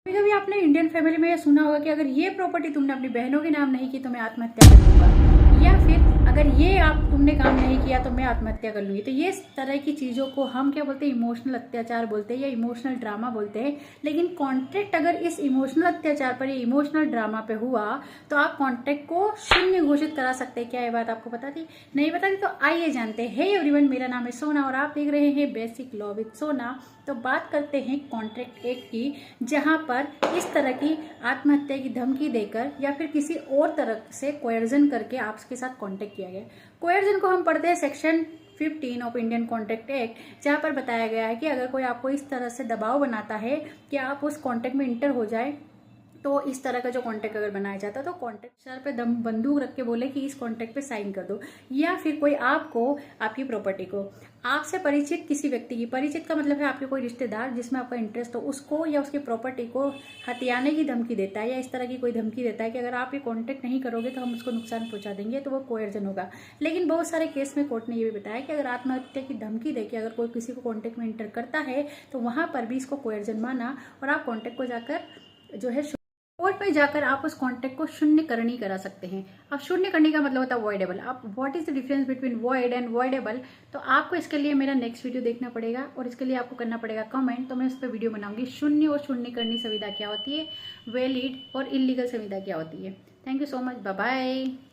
कभी कभी आपने इंडियन फैमिली में ये सुना होगा कि अगर ये प्रॉपर्टी तुमने अपनी बहनों के नाम नहीं की तो मैं आत्महत्या कर लूंगा, या फिर अगर ये आप तुमने काम नहीं किया तो मैं आत्महत्या कर लूंगी। तो ये तरह की चीज़ों को हम क्या बोलते हैं, इमोशनल अत्याचार बोलते हैं या इमोशनल ड्रामा बोलते हैं। लेकिन कॉन्ट्रैक्ट अगर इस इमोशनल अत्याचार पर या इमोशनल ड्रामा पे हुआ तो आप कॉन्ट्रैक्ट को शून्य घोषित करा सकते हैं। क्या ये बात आपको पता थी? नहीं पता थी? तो आइए जानते हैं। हे एवरीवन, मेरा नाम है सोना और आप देख रहे हैं बेसिक लॉ विद सोना। तो बात करते हैं कॉन्ट्रैक्ट एक्ट की, जहां पर इस तरह की आत्महत्या की धमकी देकर या फिर किसी और तरह से कोयर्जन करके आपके साथ कॉन्टेक्ट किया गया। कोयर्जन को हम पढ़ते हैं section 15 of Indian contract act, जहां पर बताया गया है कि अगर कोई आपको इस तरह से दबाव बनाता है कि आप उस कॉन्ट्रैक्ट में इंटर हो जाए, तो इस तरह का जो कॉन्ट्रैक्ट अगर बनाया जाता है तो कॉन्ट्रैक्ट सर पे दम बंदूक रख के बोले कि इस कॉन्ट्रैक्ट पे साइन कर दो, या फिर कोई आपको आपकी प्रॉपर्टी को आपसे परिचित किसी व्यक्ति की, परिचित का मतलब है आपके कोई रिश्तेदार जिसमें आपका इंटरेस्ट हो, उसको या उसकी प्रॉपर्टी को हथियाने की धमकी देता है या इस तरह की कोई धमकी देता है कि अगर आप ये कॉन्ट्रैक्ट नहीं करोगे तो हम उसको नुकसान पहुंचा देंगे, तो वो कोयर्जन होगा। लेकिन बहुत सारे केस में कोर्ट ने ये भी बताया कि अगर आत्महत्या की धमकी देके अगर कोई किसी को कॉन्ट्रैक्ट में इंटर करता है तो वहां पर भी इसको कोयर्जन माना और आप कॉन्ट्रैक्ट को जाकर जो है कोर्ट में जाकर आप उस कॉन्ट्रैक्ट को शून्य करनी करा सकते हैं। अब शून्य करने का मतलब होता है वॉइडेबल। अब what is the difference between void and voidable, तो आपको इसके लिए मेरा नेक्स्ट वीडियो देखना पड़ेगा और इसके लिए आपको करना पड़ेगा कमेंट, तो मैं उस पर वीडियो बनाऊंगी। शून्य और शून्य करनी संविधा क्या होती है, वैलिड और इलीगल संविधा क्या होती है। Thank you so much, bye bye.